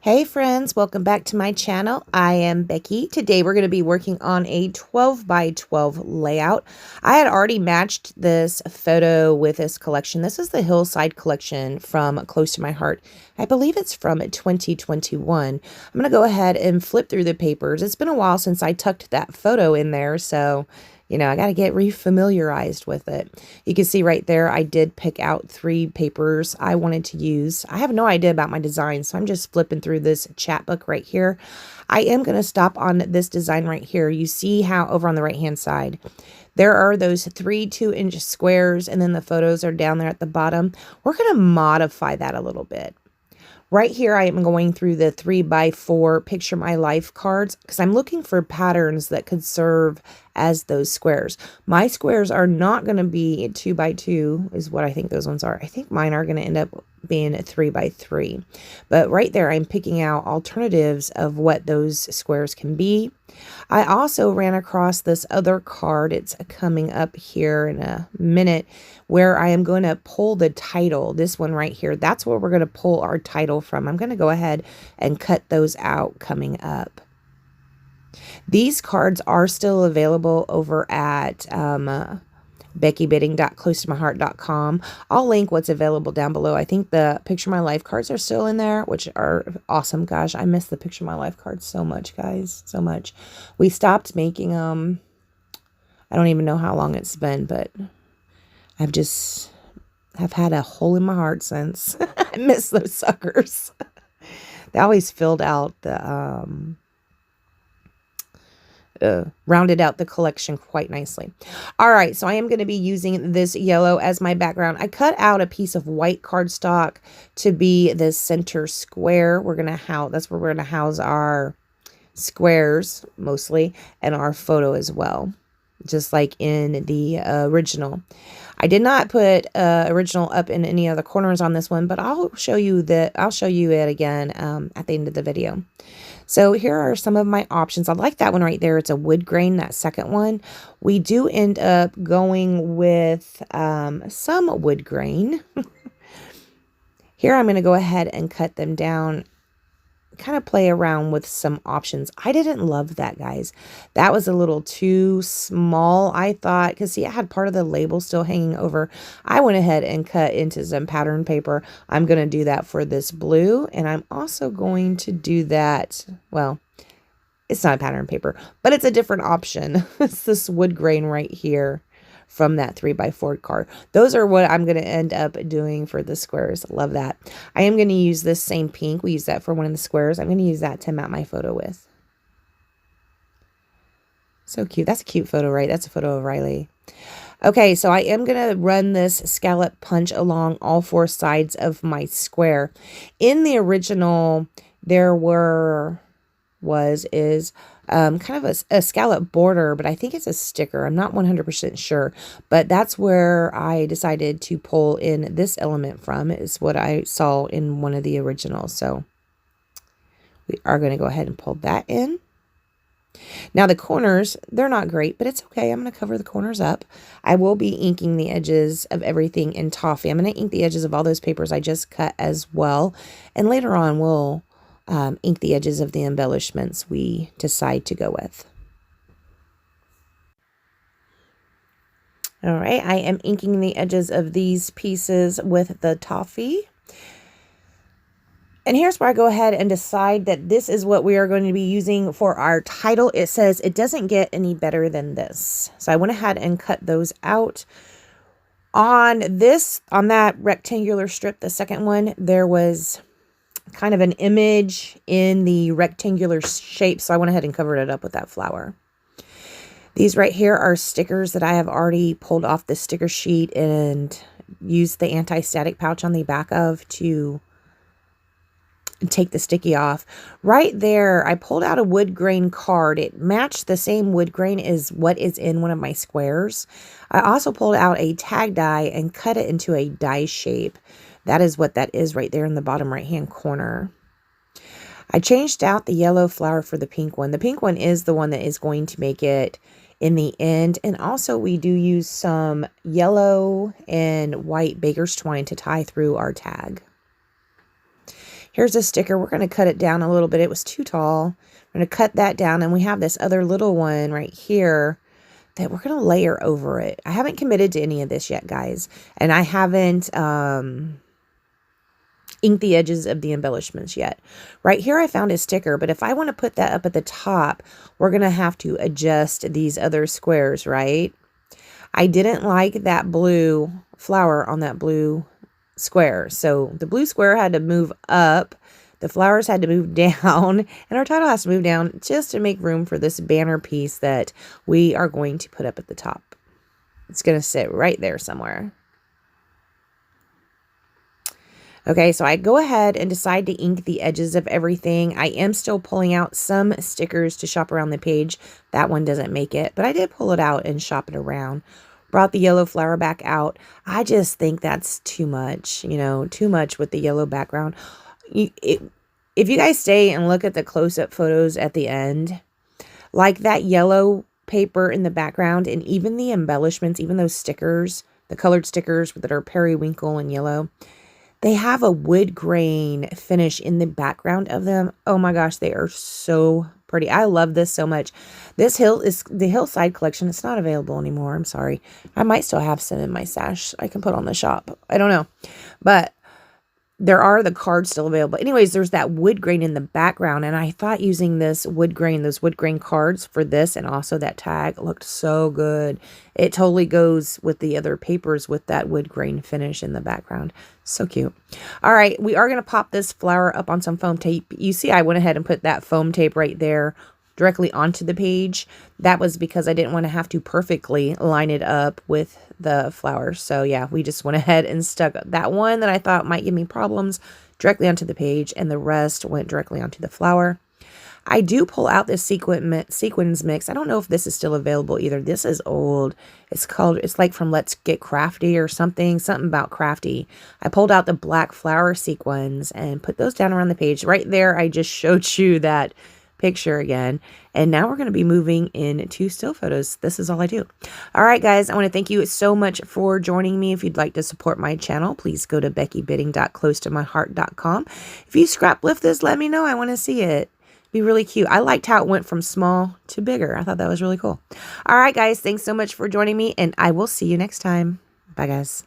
Hey friends, welcome back to my channel. I am Becky. Today we're going to be working on a 12 by 12 layout. I had already matched this photo with this collection. This is the Hillside collection from Close to My Heart. I believe it's from 2021. I'm going to go ahead and flip through the papers. It's been a while since I tucked that photo in there, so I got to get refamiliarized with it. You can see right there, I did pick out 3 papers I wanted to use. I have no idea about my design, so I'm just flipping through this chat book right here. I am going to stop on this design right here. You see how over on the right-hand side, there are those 3 2-inch squares, and then the photos are down there at the bottom. We're going to modify that a little bit. Right here, I am going through the 3 by 4 Picture My Life cards because I'm looking for patterns that could serve as those squares. My squares are not going to be 2 by 2 is what I think those ones are. I think mine are going to end up being 3 by 3. But right there, I'm picking out alternatives of what those squares can be. I also ran across this other card. It's coming up here in a minute where I am going to pull the title. This one right here, that's where we're going to pull our title from. I'm going to go ahead and cut those out coming up. These cards are still available over at beckybidding.closetomyheart.com. I'll link what's available down below. I think the Picture My Life cards are still in there, which are awesome. Gosh, I miss the Picture My Life cards so much, guys. So much. We stopped making them. I don't even know how long it's been, but I've had a hole in my heart since. I miss those suckers. They always filled out the rounded out the collection quite nicely. All right, so I am going to be using this yellow as my background. I cut out a piece of white cardstock to be the center square. That's where we're going to house our squares mostly, and our photo as well, just like in the original. I did not put original up in any other corners on this one, but I'll show you it again at the end of the video. So here are some of my options. I like that one right there. It's a wood grain, that second one. We do end up going with some wood grain. Here I'm going to go ahead and cut them down, kind of play around with some options. I didn't love that, guys. That was a little too small, I thought, because see, I had part of the label still hanging over. I went ahead and cut into some pattern paper. I'm going to do that for this blue, and I'm also going to do that, well, it's not pattern paper, but it's a different option. It's this wood grain right here from that 3 by 4 card. Those are what I'm going to end up doing for the squares. Love that. I am going to use this same pink. We use that for one of the squares. I'm going to use that to map my photo with. So cute. That's a cute photo, right? That's a photo of Riley. Okay, so I am going to run this scallop punch along all 4 sides of my square. In the original, there is kind of a scallop border, but I think it's a sticker. I'm not 100% sure, but that's where I decided to pull in this element from, is what I saw in one of the originals. So we are going to go ahead and pull that in. Now the corners, they're not great, but it's okay. I'm going to cover the corners up. I will be inking the edges of everything in toffee. I'm going to ink the edges of all those papers I just cut as well. And later on, we'll ink the edges of the embellishments we decide to go with. All right, I am inking the edges of these pieces with the toffee. And here's where I go ahead and decide that this is what we are going to be using for our title. It says it doesn't get any better than this. So I went ahead and cut those out. On that rectangular strip, the second one, there was kind of an image in the rectangular shape, so I went ahead and covered it up with that flower. These right here are stickers that I have already pulled off the sticker sheet and used the anti-static pouch on the back of to take the sticky off. Right there, I pulled out a wood grain card. It matched the same wood grain as what is in one of my squares. I also pulled out a tag die and cut it into a die shape. That is what that is right there in the bottom right-hand corner. I changed out the yellow flower for the pink one. The pink one is the one that is going to make it in the end. And also we do use some yellow and white baker's twine to tie through our tag. Here's a sticker. We're going to cut it down a little bit. It was too tall. We're going to cut that down, and we have this other little one right here that we're going to layer over it. I haven't committed to any of this yet, guys, and I haven't inked the edges of the embellishments yet. Right here I found a sticker, but if I want to put that up at the top, we're going to have to adjust these other squares, right? I didn't like that blue flower on that blue square. So the blue square had to move up, the flowers had to move down, and our title has to move down just to make room for this banner piece that we are going to put up at the top. It's going to sit right there somewhere. Okay, so I go ahead and decide to ink the edges of everything. I am still pulling out some stickers to shop around the page. That one doesn't make it, but I did pull it out and shop it around. Brought the yellow flower back out. I just think that's too much, you know, too much with the yellow background. If you guys stay and look at the close-up photos at the end, like that yellow paper in the background and even the embellishments, even those stickers, the colored stickers that are periwinkle and yellow, they have a wood grain finish in the background of them. Oh my gosh, they are so pretty. I love this so much. This is the Hillside collection. It's not available anymore. I'm sorry. I might still have some in my stash I can put on the shop. I don't know. But there are the cards still available. Anyways, there's that wood grain in the background, and I thought using this wood grain, those wood grain cards for this and also that tag looked so good. It totally goes with the other papers with that wood grain finish in the background. So cute. All right, we are going to pop this flower up on some foam tape. You see, I went ahead and put that foam tape right there directly onto the page. That was because I didn't want to have to perfectly line it up with the flowers. So yeah, we just went ahead and stuck that one that I thought might give me problems directly onto the page, and the rest went directly onto the flower. I do pull out this sequins mix. I don't know if this is still available either. This is old. It's like from Let's Get Crafty or something about crafty. I pulled out the black flower sequins and put those down around the page. Right there, I just showed you that picture again, and now we're going to be moving into still photos. This is all I do. All right, guys, I want to thank you so much for joining me. If you'd like to support my channel, please go to beckybidding.closetomyheart.com. If you scrap lift this, let me know. I want to see it. Be really cute. I liked how it went from small to bigger. I thought that was really cool. All right, guys, thanks so much for joining me, and I will see you next time. Bye, guys.